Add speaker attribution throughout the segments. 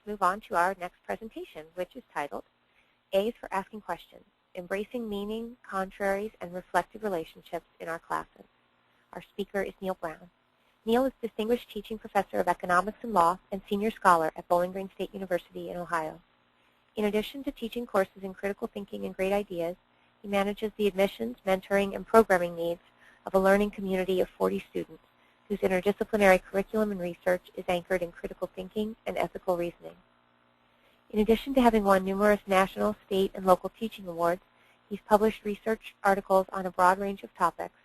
Speaker 1: move on to our next presentation, which is titled A's for Asking Questions, Embracing Meaning, Contraries, and Reflective Relationships in Our Classes. Our speaker is Neil Browne. Neil is Distinguished Teaching Professor of Economics and Law and Senior Scholar at Bowling Green State University in Ohio. In addition to teaching courses in critical thinking and great ideas, he manages the admissions, mentoring, and programming needs of a learning community of 40 students whose interdisciplinary curriculum and research is anchored in critical thinking and ethical reasoning. In addition to having won numerous national, state, and local teaching awards, he's published research articles on a broad range of topics,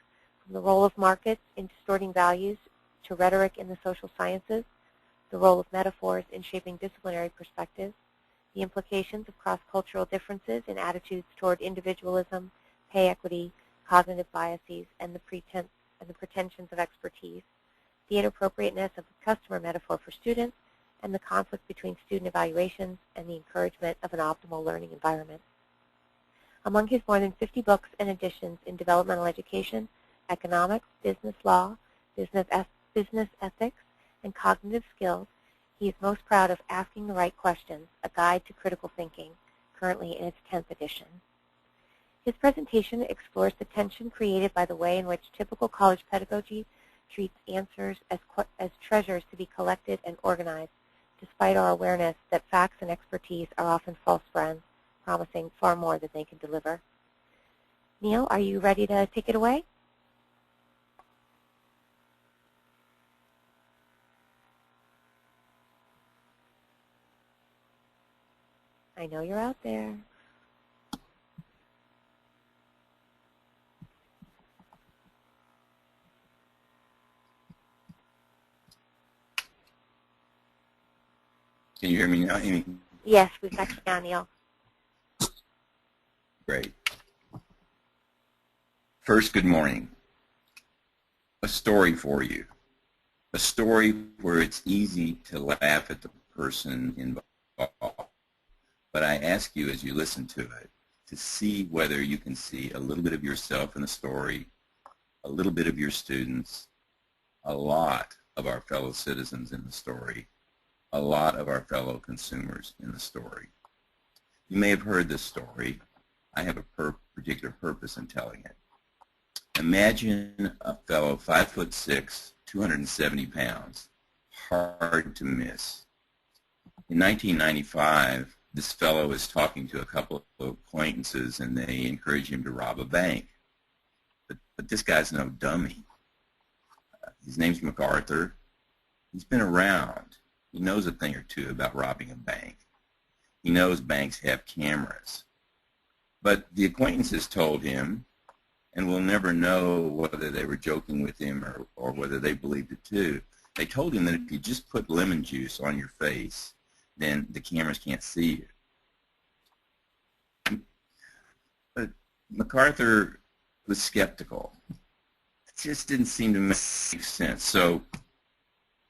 Speaker 1: from the role of markets in distorting values to rhetoric in the social sciences, the role of metaphors in shaping disciplinary perspectives, the implications of cross-cultural differences in attitudes toward individualism, pay equity, cognitive biases, and the pretensions of expertise, the inappropriateness of the customer metaphor for students, and the conflict between student evaluations and the encouragement of an optimal learning environment. Among his more than 50 books and editions in developmental education, economics, business law, business ethics, and cognitive skills, he is most proud of Asking the Right Questions, A Guide to Critical Thinking, currently in its 10th edition. His presentation explores the tension created by the way in which typical college pedagogy treats answers as treasures to be collected and organized, despite our awareness that facts and expertise are often false friends, promising far more than they can deliver. Neil, are you ready to take it away? I know you're out there.
Speaker 2: Can you hear me now, Amy?
Speaker 1: Yes, we've got you now, Neil.
Speaker 2: Great. First, good morning. A story for you. A story where it's easy to laugh at the person involved. But I ask you as you listen to it to see whether you can see a little bit of yourself in the story, a little bit of your students, a lot of our fellow citizens in the story, a lot of our fellow consumers in the story. You may have heard this story. I have a particular purpose in telling it. Imagine a fellow 5'6", 270 pounds, hard to miss. In 1995, this fellow is talking to a couple of acquaintances and they encourage him to rob a bank. But this guy's no dummy. His name's MacArthur. He's been around. He knows a thing or two about robbing a bank. He knows banks have cameras. But the acquaintances told him, and we'll never know whether they were joking with him or whether they believed it too, they told him that if you just put lemon juice on your face, then the cameras can't see you. But MacArthur was skeptical. It just didn't seem to make sense. So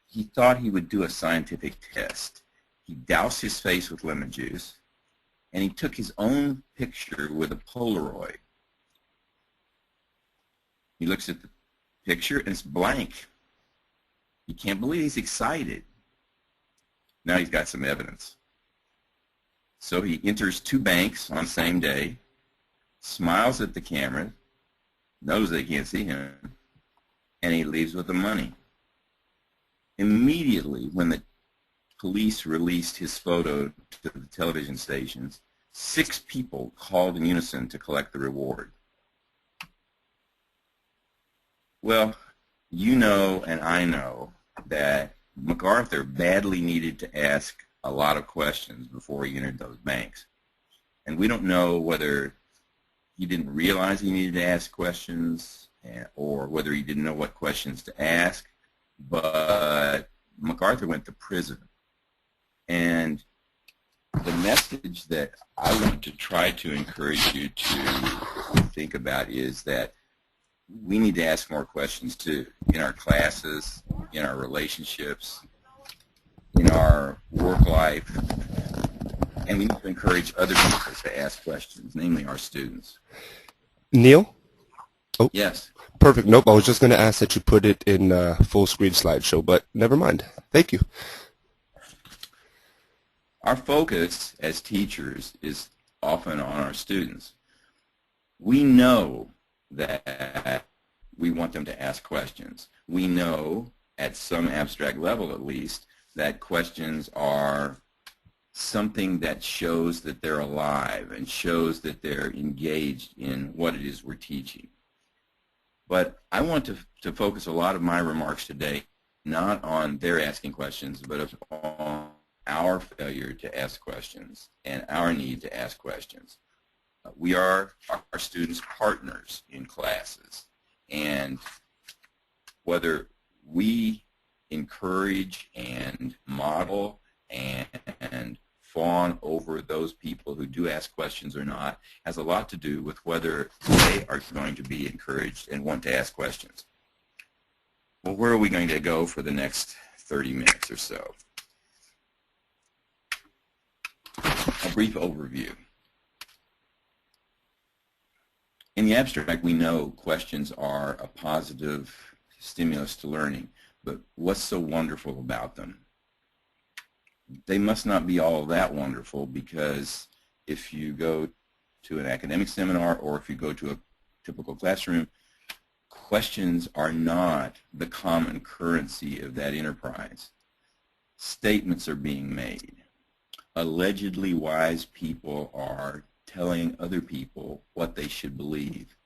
Speaker 2: he thought he would do a scientific test. He doused his face with lemon juice, and he took his own picture with a Polaroid. He looks at the picture, and it's blank. He can't believe he's excited. Now he's got some evidence. So he enters 2 banks on the same day, smiles at the camera, knows they can't see him, and he leaves with the money. Immediately, when the police released his photo to the television stations, 6 people called in unison to collect the reward. Well, you know and I know that MacArthur badly needed to ask a lot of questions before he entered those banks. And we don't know whether he didn't realize he needed to ask questions or whether he didn't know what questions to ask, but MacArthur went to prison. And the message that I want to try to encourage you to think about is that we need to ask more questions too, in our classes, in our relationships, in our work life, and we need to encourage other people to ask questions, namely our students.
Speaker 3: Neil? Oh,
Speaker 2: yes.
Speaker 3: Perfect. Nope, I was just going to ask that you put it in full screen slideshow, but never mind. Thank you.
Speaker 2: Our focus as teachers is often on our students. We know that we want them to ask questions. We know, at some abstract level at least, that questions are something that shows that they're alive and shows that they're engaged in what it is we're teaching. But I want to focus a lot of my remarks today not on their asking questions, but on our failure to ask questions and our need to ask questions. We are our students' partners in classes, and whether we encourage and model and fawn over those people who do ask questions or not has a lot to do with whether they are going to be encouraged and want to ask questions. Well, where are we going to go for the next 30 minutes or so? A brief overview. In the abstract, we know questions are a positive stimulus to learning, but what's so wonderful about them? They must not be all that wonderful, because if you go to an academic seminar or if you go to a typical classroom, questions are not the common currency of that enterprise. Statements are being made. Allegedly wise people are telling other people what they should believe.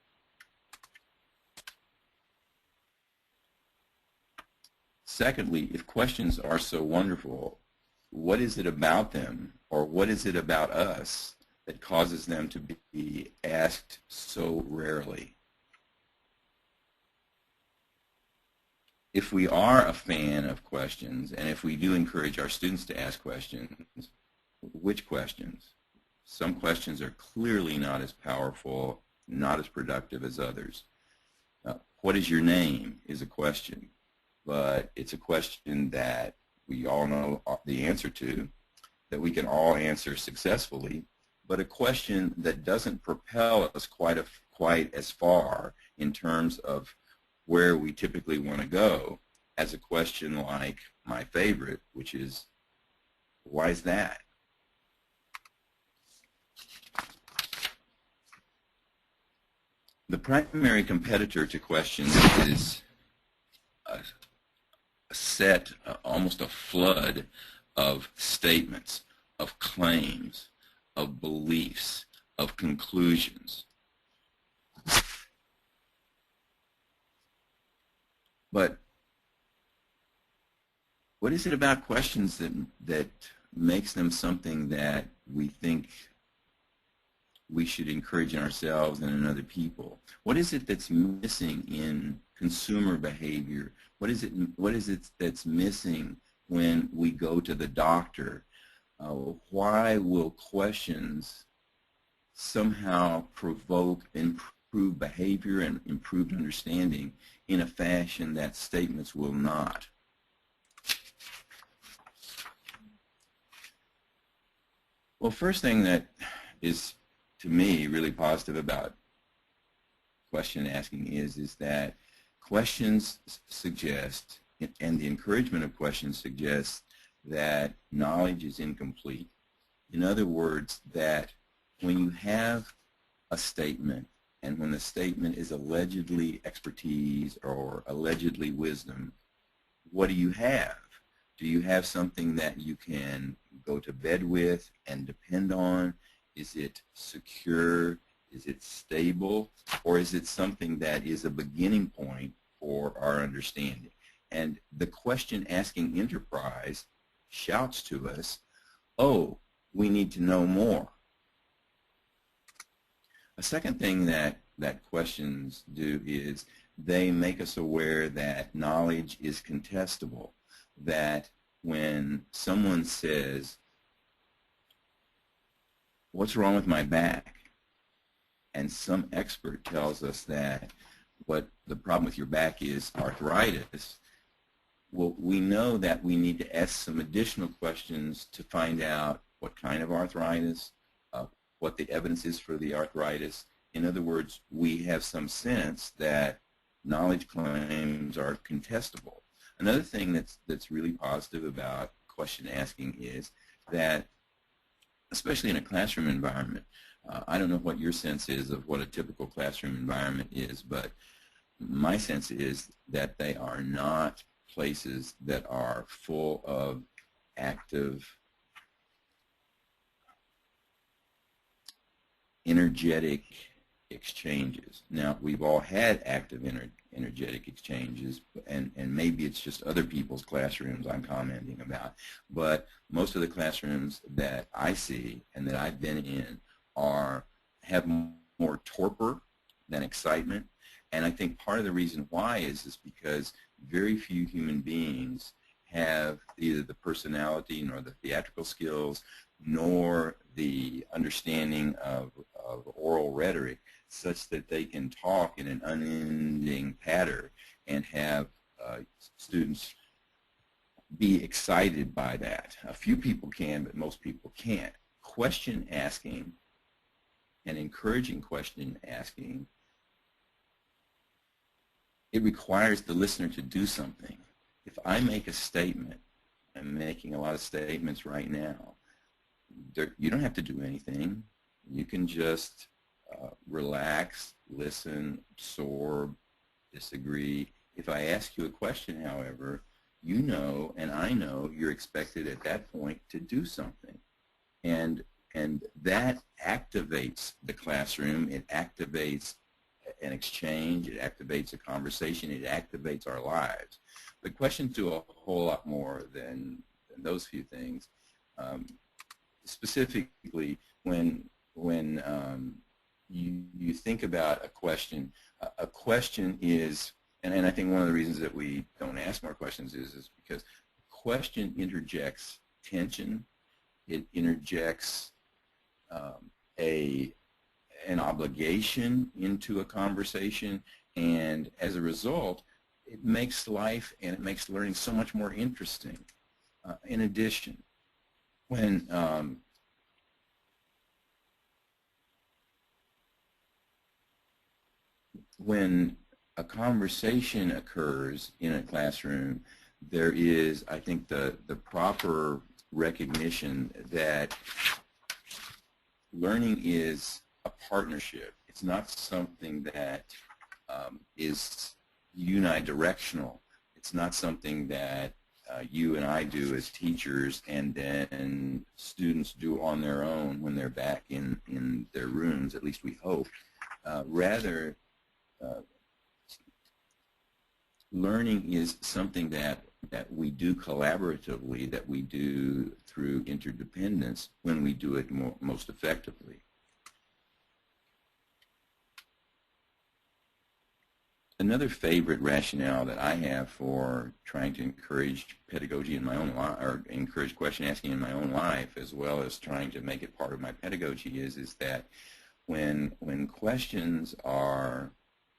Speaker 2: Secondly, if questions are so wonderful, what is it about them, or what is it about us, that causes them to be asked so rarely? If we are a fan of questions, and if we do encourage our students to ask questions, which questions? Some questions are clearly not as powerful, not as productive as others. What is your name is a question, but it's a question that we all know the answer to, that we can all answer successfully, but a question that doesn't propel us quite as far in terms of where we typically want to go as a question like my favorite, which is, why is that? The primary competitor to questions is a set, almost a flood of statements, of claims, of beliefs, of conclusions. But what is it about questions that makes them something that we think we should encourage in ourselves and in other people? What is it that's missing in consumer behavior? What is it that's missing when we go to the doctor? Why will questions somehow provoke improved behavior and improved understanding in a fashion that statements will not? Well, first thing that is, to me, really positive about question asking is that questions suggest, and the encouragement of questions suggests, that knowledge is incomplete. In other words, that when you have a statement, and when the statement is allegedly expertise or allegedly wisdom, what do you have? Do you have something that you can go to bed with and depend on? Is it secure? Is it stable? Or is it something that is a beginning point for our understanding? And the question asking enterprise shouts to us, oh, we need to know more. A second thing that questions do is they make us aware that knowledge is contestable, that when someone says, what's wrong with my back? And some expert tells us that what the problem with your back is arthritis. Well, we know that we need to ask some additional questions to find out what kind of arthritis, what the evidence is for the arthritis. In other words, we have some sense that knowledge claims are contestable. Another thing that's really positive about question asking is that especially in a classroom environment. I don't know what your sense is of what a typical classroom environment is, but my sense is that they are not places that are full of active, energetic exchanges. Now, we've all had active energetic exchanges, and maybe it's just other people's classrooms I'm commenting about, but most of the classrooms that I see and that I've been in have more torpor than excitement. And I think part of the reason why is because very few human beings have either the personality nor the theatrical skills nor the understanding of oral rhetoric such that they can talk in an unending patter and have students be excited by that. A few people can, but most people can't. Question asking and encouraging question asking, it requires the listener to do something. If I make a statement, I'm making a lot of statements right now, you don't have to do anything. You can just relax, listen, absorb, disagree. If I ask you a question, however, you know and I know you're expected at that point to do something. And that activates the classroom. It activates an exchange. It activates a conversation. It activates our lives. But questions do a whole lot more than those few things. Specifically, when you think about a question is, and I think one of the reasons that we don't ask more questions is because question interjects tension. It interjects an obligation into a conversation, and as a result, it makes life and it makes learning so much more interesting. In addition, when a conversation occurs in a classroom, there is, I think, the proper recognition that learning is a partnership. It's not something that is unidirectional. It's not something that you and I do as teachers and then students do on their own when they're back in their rooms, at least we hope. Rather, learning is something that we do collaboratively, that we do through interdependence when we do it most effectively. Another favorite rationale that I have for trying to encourage pedagogy in my own life, or encourage question asking in my own life, as well as trying to make it part of my pedagogy, is that when questions are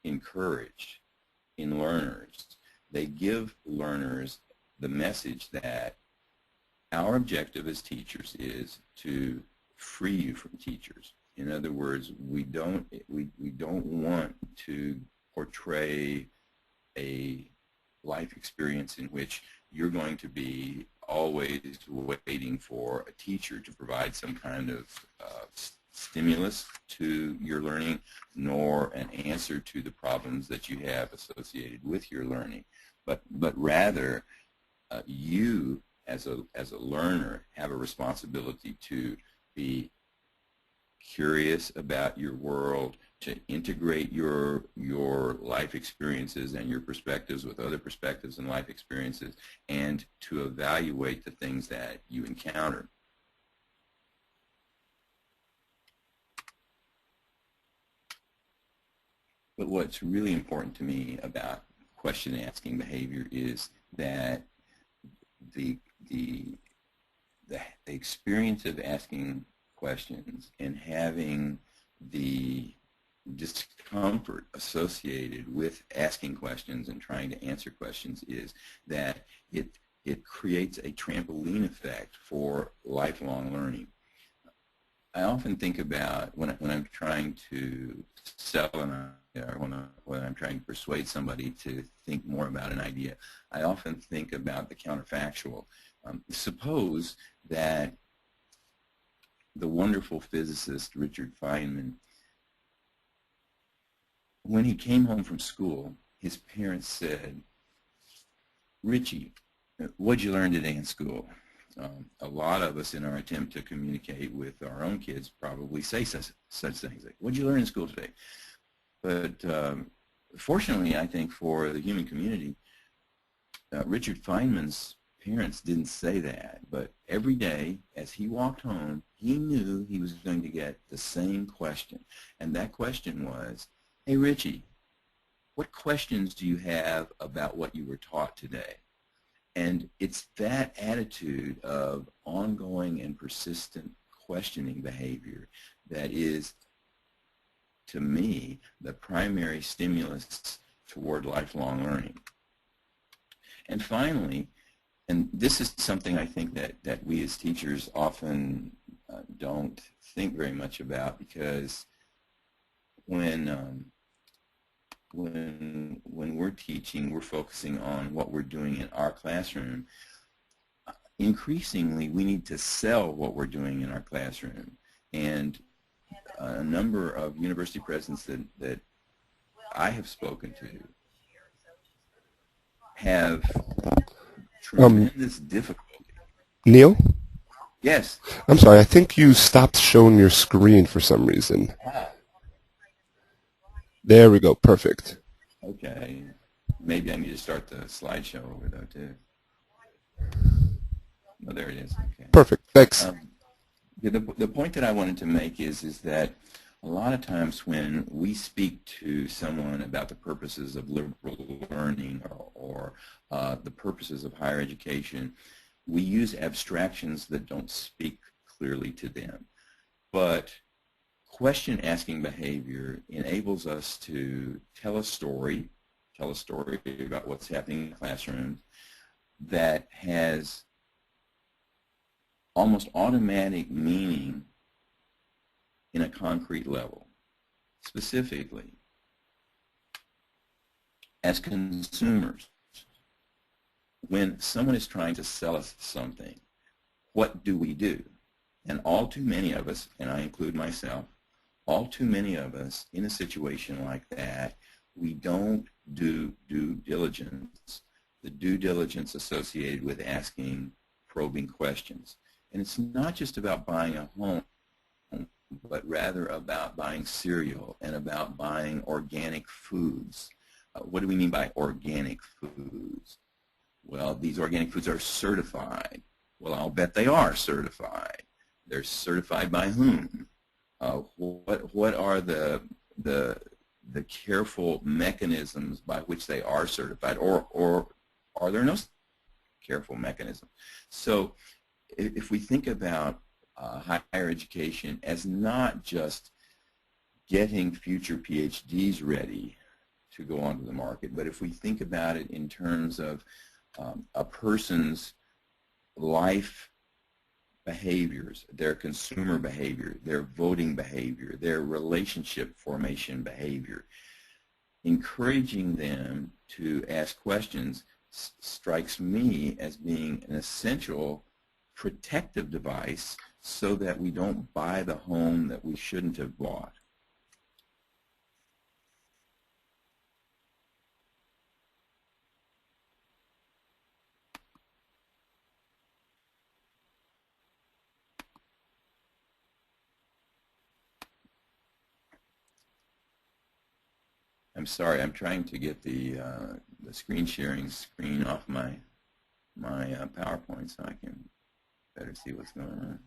Speaker 2: encouraged in learners, they give learners the message that our objective as teachers is to free you from teachers. In other words, we don't want to portray a life experience in which you're going to be always waiting for a teacher to provide some kind of stimulus to your learning, nor an answer to the problems that you have associated with your learning, but rather you as a learner have a responsibility to be curious about your world, to integrate your life experiences and your perspectives with other perspectives and life experiences, and to evaluate the things that you encounter. But what's really important to me about question asking behavior is that the experience of asking questions and having the discomfort associated with asking questions and trying to answer questions is that it creates a trampoline effect for lifelong learning. I often think about when I'm trying to sell an idea, or when I'm trying to persuade somebody to think more about an idea, I often think about the counterfactual. Suppose that the wonderful physicist Richard Feynman, when he came home from school, his parents said, "Richie, what'd you learn today in school?" A lot of us, in our attempt to communicate with our own kids, probably say such things like, "What'd you learn in school today?" But fortunately, I think for the human community, Richard Feynman's parents didn't say that. But every day, as he walked home, he knew he was going to get the same question. And that question was, "Hey, Richie, what questions do you have about what you were taught today?" And it's that attitude of ongoing and persistent questioning behavior that is, to me, the primary stimulus toward lifelong learning. And finally, and this is something I think that we as teachers often don't think very much about, because when we're teaching, we're focusing on what we're doing in our classroom. Increasingly, we need to sell what we're doing in our classroom. And a number of university presidents that I have spoken to have tremendous difficulty.
Speaker 3: Neil?
Speaker 2: Yes.
Speaker 3: I'm sorry, I think you stopped showing your screen for some reason. There we go, perfect.
Speaker 2: Okay. Maybe I need to start the slideshow over though too. Oh, there it is. Okay.
Speaker 3: Perfect, thanks.
Speaker 2: The point that I wanted to make is that a lot of times when we speak to someone about the purposes of liberal learning or the purposes of higher education, we use abstractions that don't speak clearly to them. But question-asking behavior enables us to tell a story about what's happening in the classroom that has almost automatic meaning in a concrete level. Specifically, as consumers, when someone is trying to sell us something, what do we do? And all too many of us, and I include myself, all too many of us in a situation like that, we don't do due diligence, the due diligence associated with asking probing questions. And it's not just about buying a home, but rather about buying cereal and about buying organic foods. What do we mean by organic foods? Well, these organic foods are certified. Well, I'll bet they are certified. They're certified by whom? What are the careful mechanisms by which they are certified, or are there no careful mechanism? So if we think about higher education as not just getting future PhDs ready to go onto the market, but if we think about it in terms of a person's life behaviors, their consumer behavior, their voting behavior, their relationship formation behavior, encouraging them to ask questions strikes me as being an essential protective device so that we don't buy the home that we shouldn't have bought. I'm sorry, I'm trying to get the screen sharing screen off my PowerPoint so I can better see what's going on.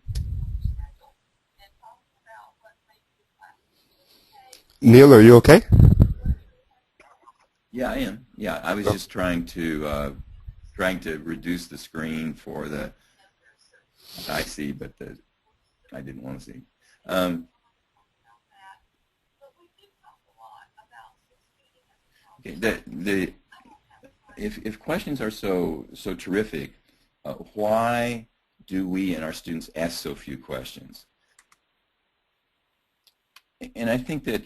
Speaker 3: Neil, are you okay?
Speaker 2: Yeah, I am. Yeah, I was just trying to reduce the screen for the I see, but I didn't want to see. Okay, if questions are so terrific, why do we and our students ask so few questions? And I think that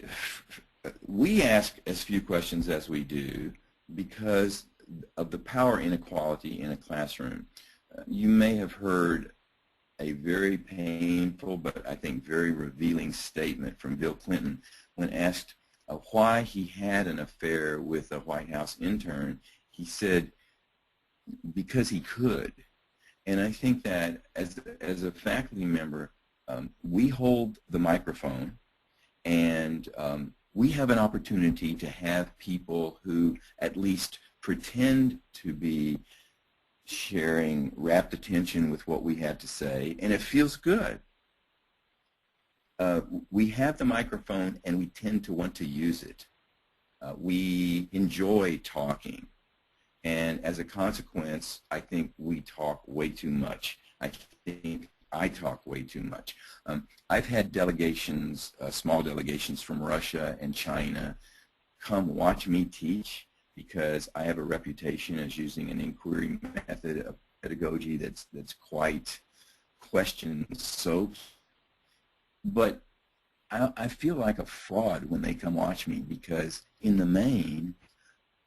Speaker 2: we ask as few questions as we do because of the power inequality in a classroom. You may have heard a very painful but I think very revealing statement from Bill Clinton when asked why he had an affair with a White House intern. He said, because he could. And I think that as a faculty member, we hold the microphone, and we have an opportunity to have people who at least pretend to be sharing rapt attention with what we have to say, and it feels good. We have the microphone, and we tend to want to use it. We enjoy talking, and as a consequence, I think we talk way too much. I think I talk way too much. I've had delegations, small delegations from Russia and China come watch me teach because I have a reputation as using an inquiry method of pedagogy that's quite question-soaked. But I feel like a fraud when they come watch me because in the main,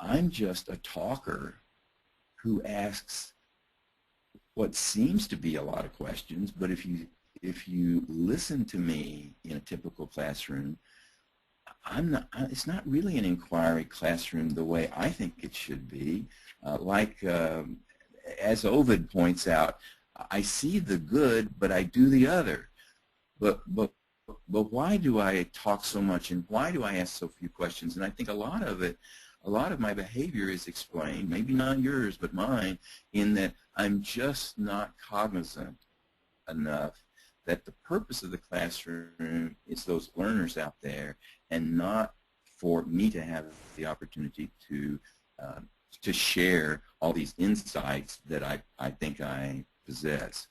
Speaker 2: I'm just a talker who asks what seems to be a lot of questions, but if you listen to me in a typical classroom, it's not really an inquiry classroom the way I think it should be. As Ovid points out, I see the good, but I do the other. But why do I talk so much, and why do I ask so few questions? And I think a lot of my behavior is explained, maybe not yours, but mine, in that I'm just not cognizant enough that the purpose of the classroom is those learners out there, and not for me to have the opportunity to share all these insights that I think I possess.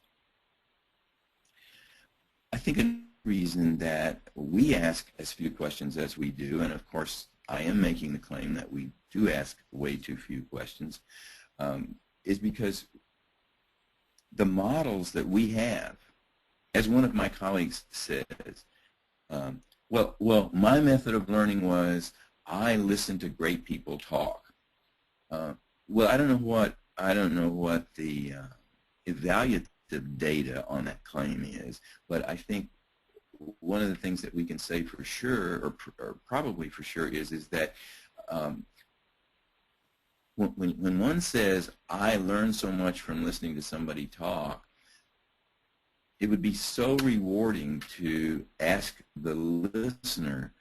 Speaker 2: I think a reason that we ask as few questions as we do, and of course I am making the claim that we do ask way too few questions, is because the models that we have, as one of my colleagues says, well, my method of learning was I listened to great people talk. Well, I don't know what the evaluative data on that claim is, but I think one of the things that we can say for sure, or probably for sure, is that when one says, I learned so much from listening to somebody talk, it would be so rewarding to ask the listener,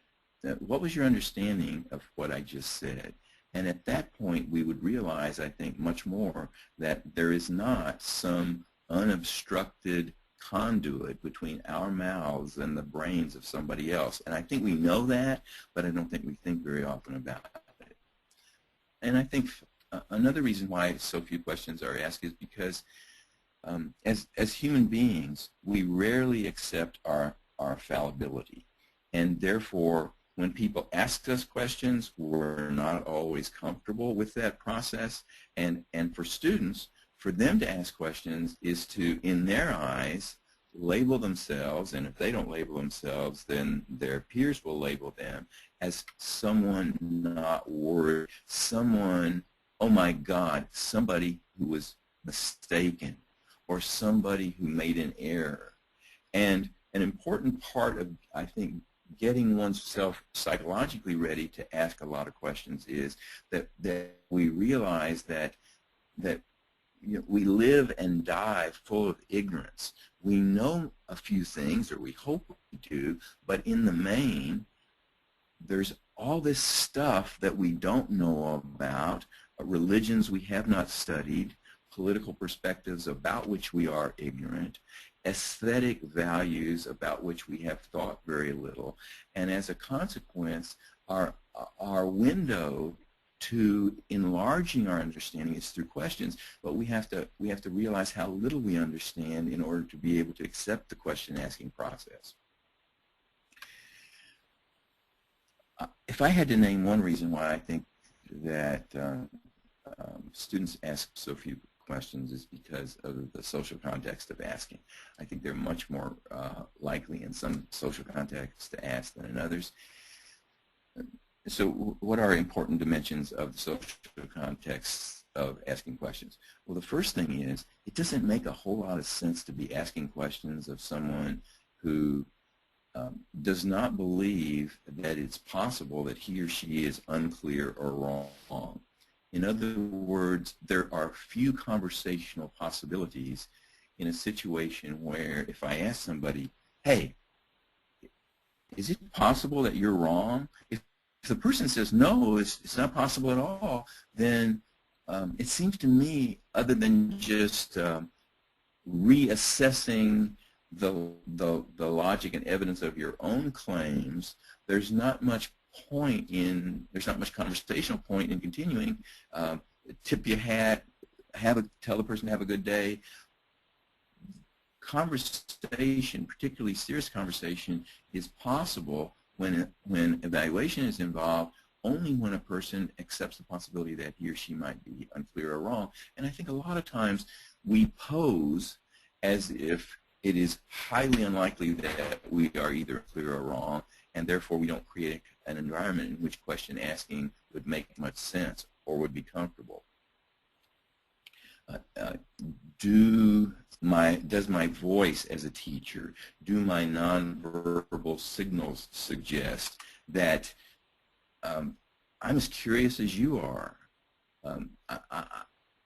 Speaker 2: what was your understanding of what I just said? And at that point, we would realize, I think, much more that there is not some unobstructed conduit between our mouths and the brains of somebody else. And I think we know that, but I don't think we think very often about it. And I think another reason why so few questions are asked is because as human beings, we rarely accept our fallibility. And therefore, when people ask us questions, we're not always comfortable with that process. And for students, for them to ask questions is to, in their eyes, label themselves, and if they don't label themselves, then their peers will label them as someone not worthy, someone, oh my God, somebody who was mistaken, or somebody who made an error. And an important part of, I think, getting oneself psychologically ready to ask a lot of questions is that we realize that we live and die full of ignorance. We know a few things, or we hope we do, but in the main, there's all this stuff that we don't know about, religions we have not studied, political perspectives about which we are ignorant, aesthetic values about which we have thought very little, and as a consequence, our window to enlarging our understanding is through questions, but we have to realize how little we understand in order to be able to accept the question-asking process. If I had to name one reason why I think that students ask so few questions is because of the social context of asking. I think they're much more likely in some social contexts to ask than in others. So what are important dimensions of the social context of asking questions? Well, the first thing is it doesn't make a whole lot of sense to be asking questions of someone who does not believe that it's possible that he or she is unclear or wrong. In other words, there are few conversational possibilities in a situation where if I ask somebody, hey, is it possible that you're wrong? If the person says, no, it's not possible at all, then it seems to me, other than just reassessing the logic and evidence of your own claims, there's not much conversational point in continuing. Tip your hat, tell the person to have a good day. Conversation, particularly serious conversation, is possible when evaluation is involved only when a person accepts the possibility that he or she might be unclear or wrong. And I think a lot of times we pose as if it is highly unlikely that we are either clear or wrong, and therefore we don't create an environment in which question asking would make much sense or would be comfortable. Does my voice as a teacher, do my nonverbal signals suggest that I'm as curious as you are?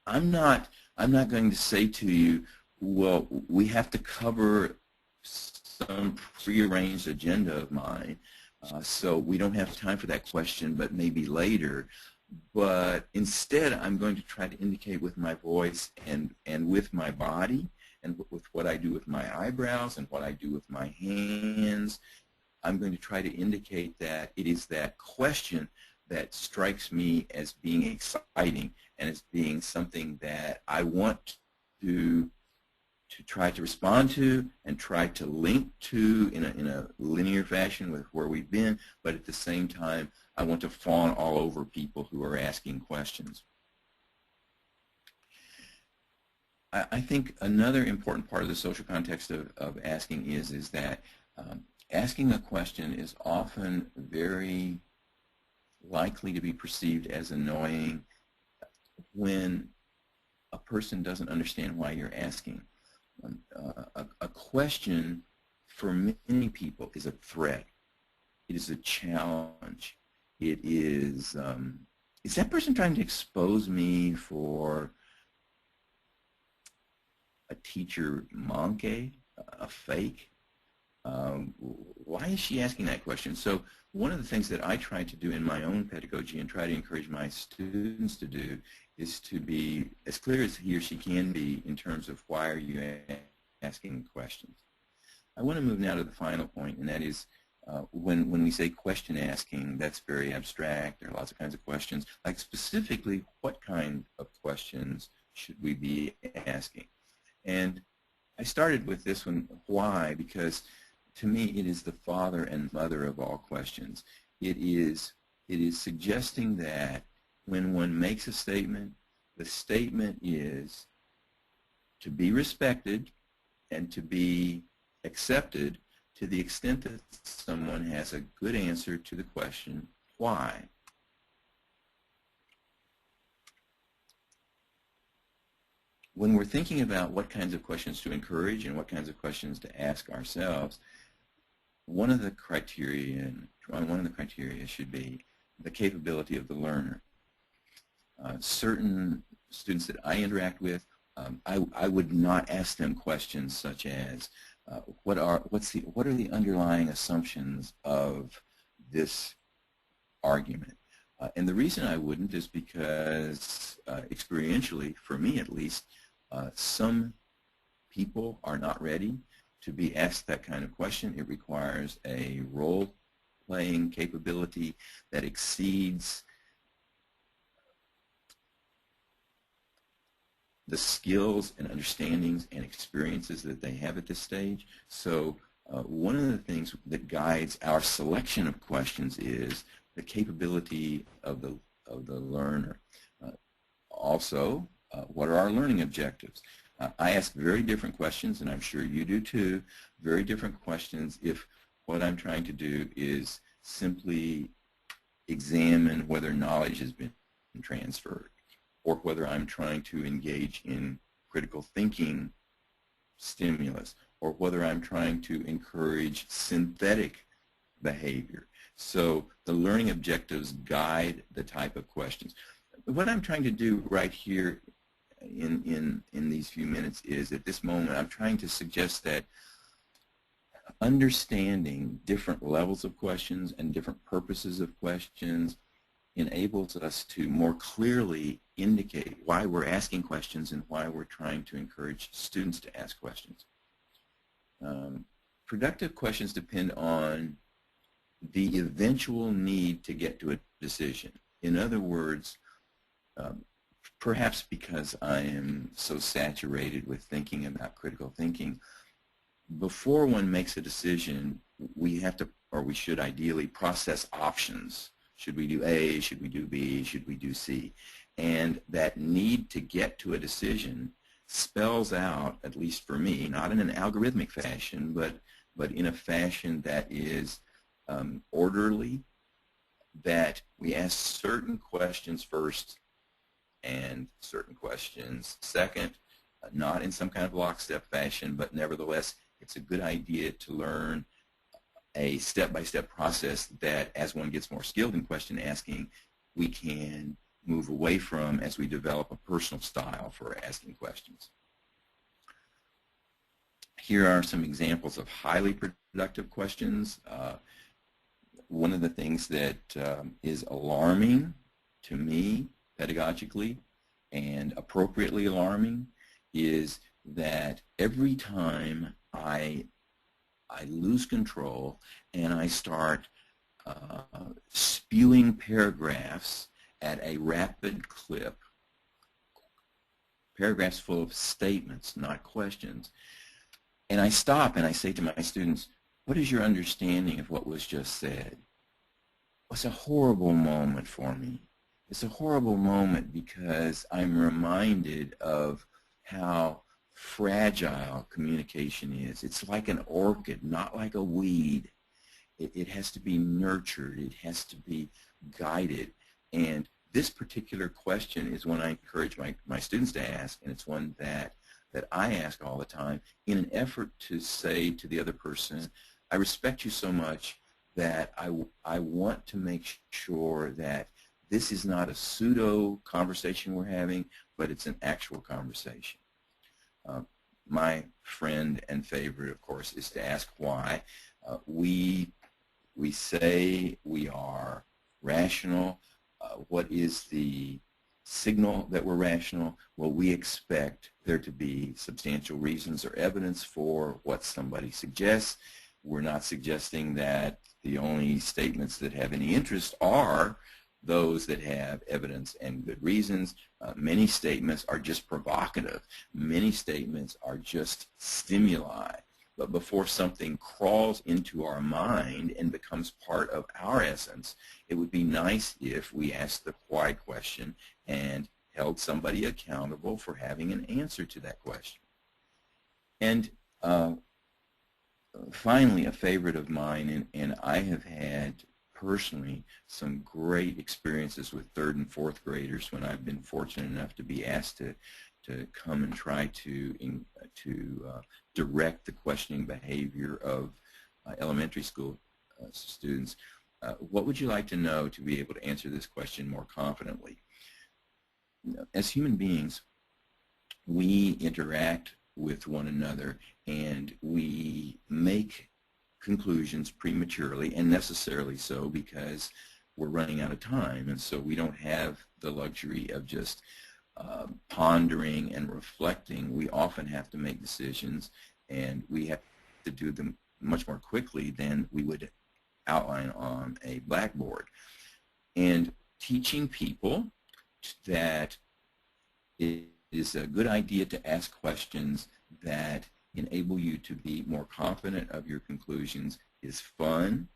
Speaker 2: I'm not going to say to you, well, we have to cover some prearranged agenda of mine, so we don't have time for that question, but maybe later. But instead, I'm going to try to indicate with my voice and with my body and with what I do with my eyebrows and what I do with my hands. I'm going to try to indicate that it is that question that strikes me as being exciting and as being something that I want to try to respond to and try to link to in a linear fashion with where we've been, but at the same time, I want to fawn all over people who are asking questions. I think another important part of the social context of asking is that asking a question is often very likely to be perceived as annoying when a person doesn't understand why you're asking. A question for many people is a threat. It is a challenge. It is that person trying to expose me for a teacher monkey, a fake? Why is she asking that question? So one of the things that I try to do in my own pedagogy and try to encourage my students to do is to be as clear as he or she can be in terms of why are you asking questions. I want to move now to the final point, and that is when we say question asking, that's very abstract. There are lots of kinds of questions. Like specifically, what kind of questions should we be asking? And I started with this one, why? Because to me it is the father and mother of all questions. It is suggesting that when one makes a statement, the statement is to be respected and to be accepted to the extent that someone has a good answer to the question, why? When we're thinking about what kinds of questions to encourage and what kinds of questions to ask ourselves, one of the criteria should be the capability of the learner. Certain students that I interact with, I would not ask them questions such as, what are the underlying assumptions of this argument? And the reason I wouldn't is because experientially, for me at least, some people are not ready to be asked that kind of question. It requires a role-playing capability that exceeds the skills and understandings and experiences that they have at this stage. So one of the things that guides our selection of questions is the capability of the learner. Also, what are our learning objectives? I ask very different questions, and I'm sure you do too, very different questions if what I'm trying to do is simply examine whether knowledge has been transferred, or whether I'm trying to engage in critical thinking stimulus, or whether I'm trying to encourage synthetic behavior. So the learning objectives guide the type of questions. What I'm trying to do right here in these few minutes is, at this moment, I'm trying to suggest that understanding different levels of questions and different purposes of questions enables us to more clearly indicate why we're asking questions and why we're trying to encourage students to ask questions. Productive questions depend on the eventual need to get to a decision. In other words, perhaps because I am so saturated with thinking about critical thinking, before one makes a decision, we have to, or we should ideally, process options. Should we do A? Should we do B? Should we do C? And that need to get to a decision spells out, at least for me, not in an algorithmic fashion, but in a fashion that is orderly, that we ask certain questions first and certain questions second, not in some kind of lockstep fashion, but nevertheless, it's a good idea to learn a step-by-step process that, as one gets more skilled in question asking, we can move away from as we develop a personal style for asking questions. Here are some examples of highly productive questions. One of the things that is alarming to me pedagogically, and appropriately alarming, is that every time I lose control and I start spewing paragraphs at a rapid clip, paragraphs full of statements, not questions, and I stop and I say to my students, what is your understanding of what was just said? It's a horrible moment for me. It's a horrible moment because I'm reminded of how fragile communication is. It's like an orchid, not like a weed. It has to be nurtured. It has to be guided. And this particular question is one I encourage my students to ask, and it's one that I ask all the time in an effort to say to the other person, I respect you so much that I want to make sure that this is not a pseudo conversation we're having, but it's an actual conversation. My friend and favorite, of course, is to ask why. We say we are rational. What is the signal that we're rational? Well, we expect there to be substantial reasons or evidence for what somebody suggests. We're not suggesting that the only statements that have any interest are those that have evidence and good reasons. Many statements are just provocative. Many statements are just stimuli. But before something crawls into our mind and becomes part of our essence, it would be nice if we asked the why question and held somebody accountable for having an answer to that question. And finally, a favorite of mine, and I have had personally some great experiences with 3rd and 4th graders when I've been fortunate enough to be asked to come and try to direct the questioning behavior of elementary school students. What would you like to know to be able to answer this question more confidently? As human beings, we interact with one another and we make conclusions prematurely, and necessarily so because we're running out of time, and so we don't have the luxury of just pondering and reflecting. We often have to make decisions, and we have to do them much more quickly than we would outline on a blackboard. And teaching people that it is a good idea to ask questions that enable you to be more confident of your conclusions is fun,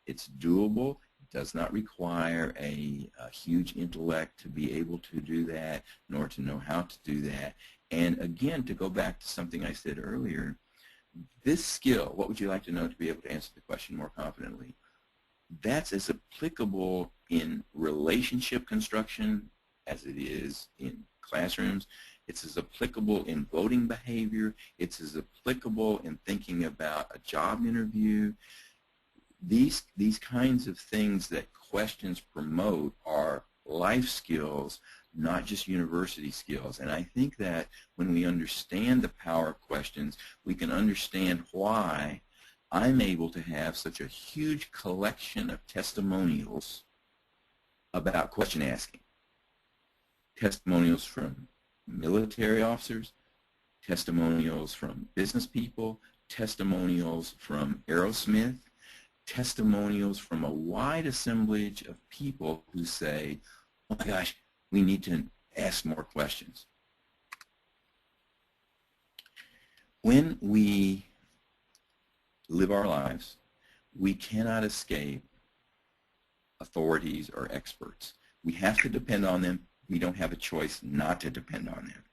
Speaker 2: it's doable, it does not require a huge intellect to be able to do that, nor to know how to do that. And again, to go back to something I said earlier, this skill, what would you like to know to be able to answer the question more confidently, that's as applicable in relationship construction as it is in classrooms. It's as applicable in voting behavior. It's as applicable in thinking about a job interview. These kinds of things that questions promote are life skills, not just university skills. And I think that when we understand the power of questions, we can understand why I'm able to have such a huge collection of testimonials about question asking. Testimonials from military officers, testimonials from business people, testimonials from Aerosmith, testimonials from a wide assemblage of people who say, oh my gosh, we need to ask more questions. When we live our lives, we cannot escape authorities or experts. We have to depend on them. We don't have a choice not to depend on them.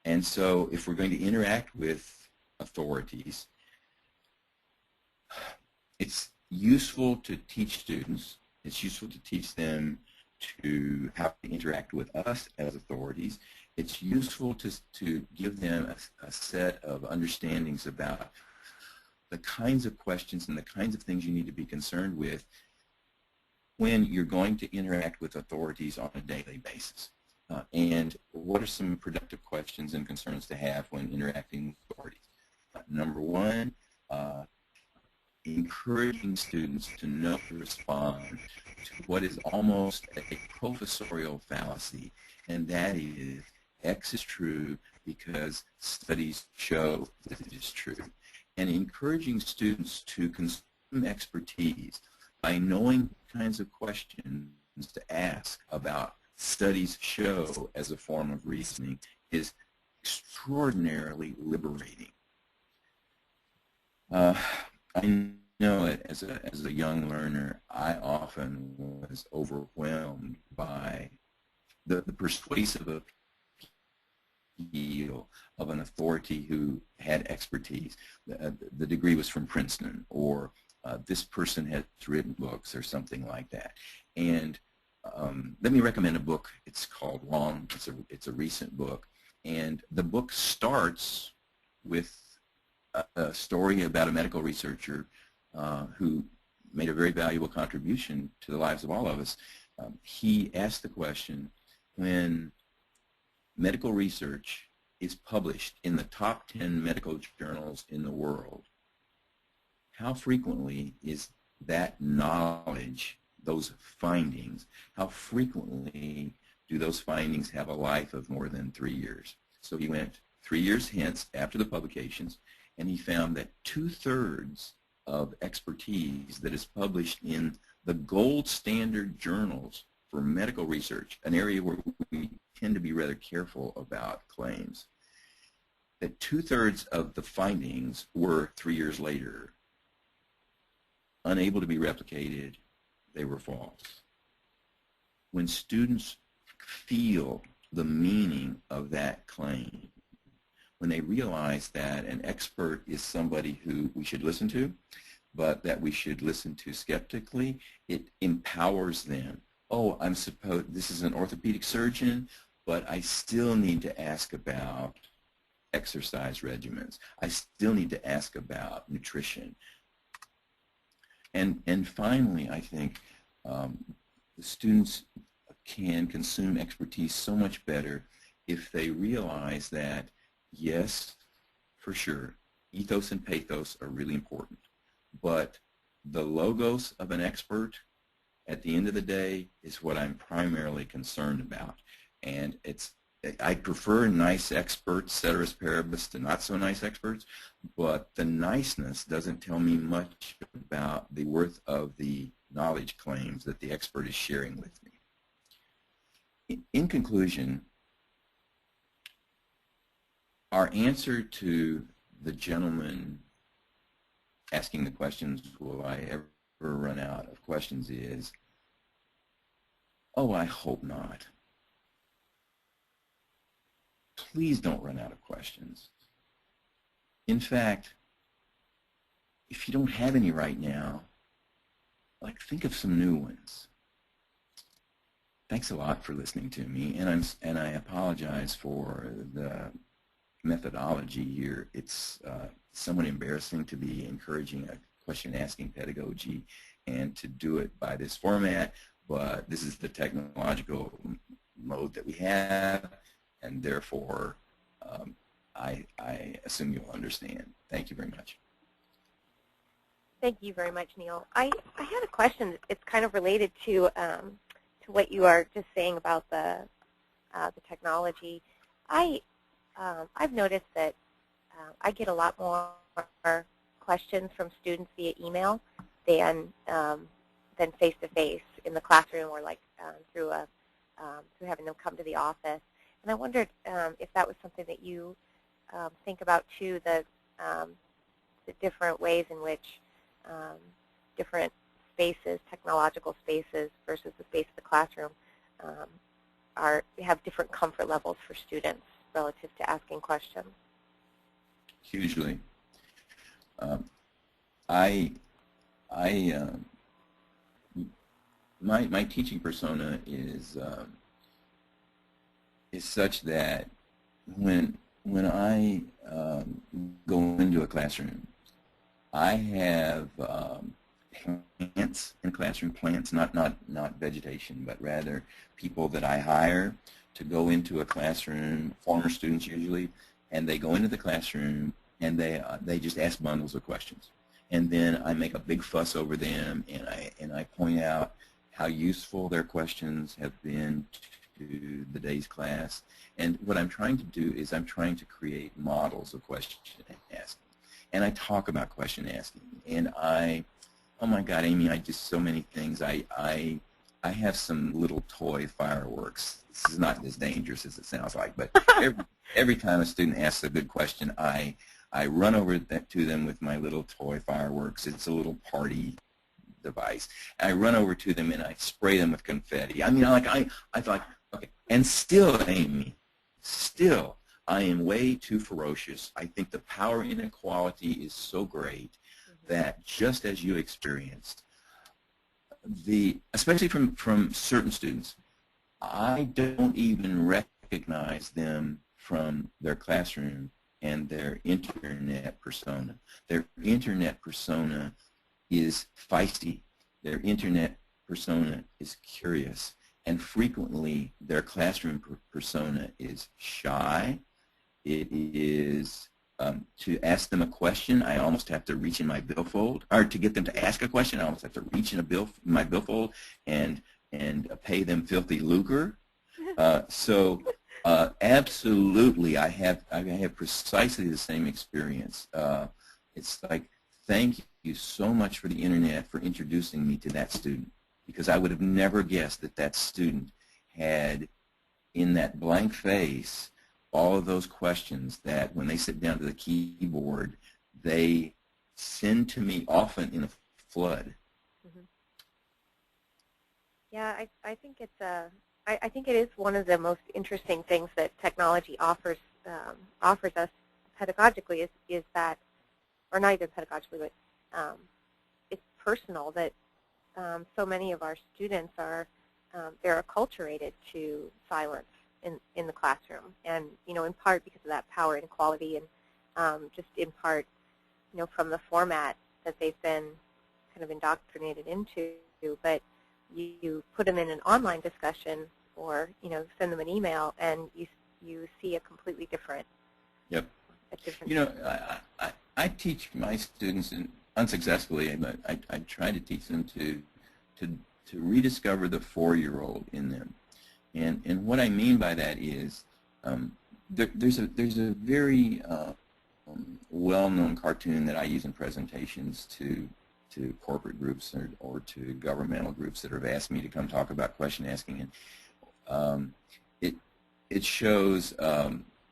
Speaker 2: And so if we're going to interact with authorities, it's useful to teach students, it's useful to teach them to how to interact with us as authorities. It's useful to give them a set of understandings about the kinds of questions and the kinds of things you need to be concerned with when you're going to interact with authorities on a daily basis. And what are some productive questions and concerns to have when interacting with authorities? Number one, encouraging students to know to respond to what is almost a professorial fallacy, and that is X is true because studies show that it is true. And encouraging students to consume expertise by knowing what kinds of questions to ask about studies show as a form of reasoning is extraordinarily liberating. I know it as a young learner, I often was overwhelmed by the persuasive appeal of an authority who had expertise. The degree was from Princeton, or this person has written books, or something like that. And let me recommend a book. It's called Wrong. It's a recent book, and the book starts with a story about a medical researcher who made a very valuable contribution to the lives of all of us. He asked the question, when medical research is published in the top 10 medical journals in the world, how frequently is that knowledge, those findings, how frequently do those findings have a life of more than 3 years? So he went 3 years hence after the publications, and he found that 2/3 of expertise that is published in the gold standard journals for medical research, an area where we tend to be rather careful about claims, that 2/3 of the findings were 3 years later unable to be replicated. They were false. When students feel the meaning of that claim, when they realize that an expert is somebody who we should listen to, but that we should listen to skeptically, it empowers them. Oh, this is an orthopedic surgeon, but I still need to ask about exercise regimens. I still need to ask about nutrition. And finally, I think the students can consume expertise so much better if they realize that, yes, for sure, ethos and pathos are really important, but the logos of an expert at the end of the day is what I'm primarily concerned about. And I prefer nice experts, ceteris paribus, to not so nice experts, but the niceness doesn't tell me much about the worth of the knowledge claims that the expert is sharing with me. In conclusion, our answer to the gentleman asking the questions, will I ever run out of questions, is, oh, I hope not. Please don't run out of questions. In fact, if you don't have any right now, think of some new ones. Thanks a lot for listening to me, and I apologize for the methodology here. It's somewhat embarrassing to be encouraging a question-asking pedagogy and to do it by this format, but this is the technological mode that we have, and therefore I assume you'll understand. Thank you very much.
Speaker 1: Thank you very much, Neil. I had a question. It's kind of related to what you are just saying about the technology. I've noticed that I get a lot more questions from students via email than face-to-face in the classroom, or like through having them come to the office. And I wondered if that was something that you think about too, the different ways in which different spaces, technological spaces versus the space of the classroom, have different comfort levels for students relative to asking questions.
Speaker 2: Hugely. My teaching persona is such that when I go into a classroom, I have plants in classroom, plants, not vegetation, but rather people that I hire to go into a classroom, former students usually, and they go into the classroom and they just ask bundles of questions. And then I make a big fuss over them, and I point out how useful their questions have been to the day's class. And what I'm trying to do is I'm trying to create models of question asking. And I talk about question asking. And oh my God, Amy, I do so many things. I have some little toy fireworks. This is not as dangerous as it sounds like, but every time a student asks a good question, I run over to them with my little toy fireworks. It's a little party device. I run over to them and I spray them with confetti. I mean, I thought, okay. And still, Amy, still, I am way too ferocious. I think the power inequality is so great that just as you experienced, especially from certain students, I don't even recognize them from their classroom and their internet persona. Their internet persona is feisty. Their internet persona is curious. And frequently, their classroom persona is shy. It is, to ask them a question, I almost have to reach in my billfold. Or to get them to ask a question, I almost have to reach in my billfold and pay them filthy lucre. Absolutely, I have precisely the same experience. It's like, thank you so much for the internet for introducing me to that student, because I would have never guessed that that student had in that blank face all of those questions that when they sit down to the keyboard, they send to me often in a flood.
Speaker 1: Mm-hmm. Yeah, I think it's I think it is one of the most interesting things that technology offers us pedagogically is that, or not even pedagogically, but it's personal, that so many of our students are they're acculturated to silence in the classroom, and in part because of that power inequality, and just in part from the format that they've been kind of indoctrinated into. But you put them in an online discussion, or send them an email, and you see a completely different.
Speaker 2: Yep. I teach my students, and unsuccessfully, but I try to teach them to rediscover the 4-year-old in them. And what I mean by that is there's a very well-known cartoon that I use in presentations to corporate groups or to governmental groups that have asked me to come talk about question asking, and it shows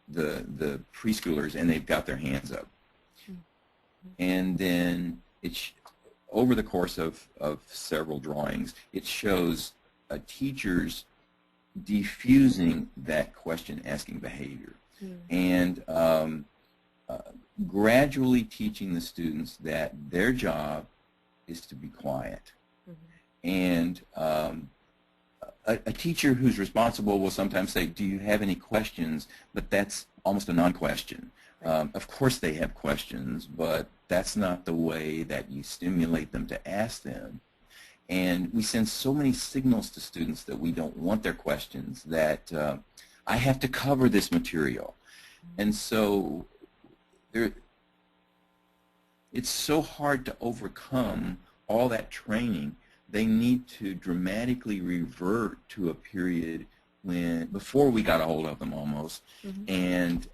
Speaker 2: the preschoolers, and they've got their hands up, and then over the course of several drawings, it shows teachers diffusing that question-asking behavior, and gradually teaching the students that their job is to be quiet, and a teacher who's responsible will sometimes say, do you have any questions? But that's almost a non-question. Of course they have questions, but that's not the way that you stimulate them to ask them. And we send so many signals to students that we don't want their questions, that I have to cover this material. And so it's so hard to overcome all that training. They need to dramatically revert to a period when, before we got a hold of them almost, and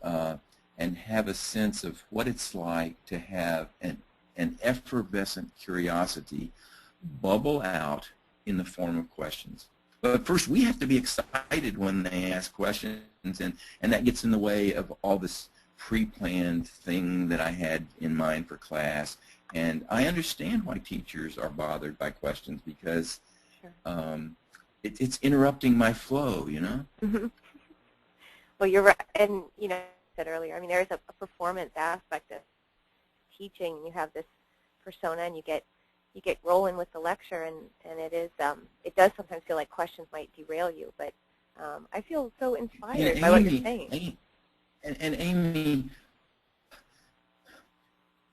Speaker 2: have a sense of what it's like to have an effervescent curiosity bubble out in the form of questions. But first, we have to be excited when they ask questions, and that gets in the way of all this pre-planned thing that I had in mind for class. And I understand why teachers are bothered by questions, because it's interrupting my flow, you know?
Speaker 1: Well, you're right. And, you know, I said earlier, I mean, there's a performance aspect of teaching. You have this persona, and you get rolling with the lecture, and it is it does sometimes feel like questions might derail you, but I feel so inspired by what you're saying.
Speaker 2: And Amy,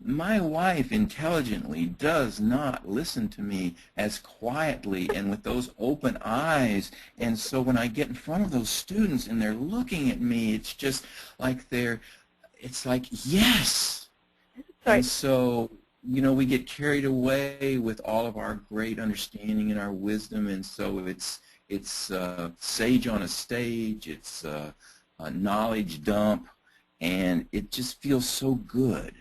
Speaker 2: my wife intelligently does not listen to me as quietly and with those open eyes. And so when I get in front of those students and they're looking at me, it's just like it's like, yes.
Speaker 1: Sorry.
Speaker 2: And so, you know, we get carried away with all of our great understanding and our wisdom, and so it's sage on a stage, it's a knowledge dump, and it just feels so good.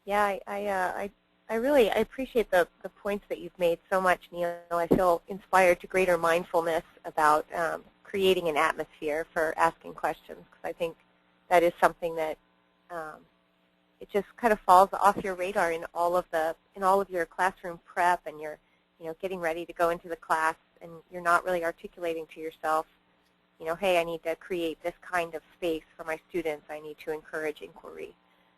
Speaker 1: Yeah, I really appreciate the points that you've made so much, Neil. I feel inspired to greater mindfulness about creating an atmosphere for asking questions, because I think that is something that it just kind of falls off your radar in all of your classroom prep, and you're getting ready to go into the class, and you're not really articulating to yourself, hey, I need to create this kind of space for my students. I need to encourage inquiry,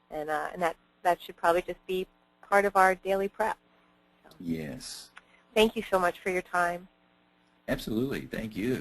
Speaker 1: and that should probably just be part of our daily prep. So,
Speaker 2: yes.
Speaker 1: thank you so much for your time.
Speaker 2: Absolutely. Thank you.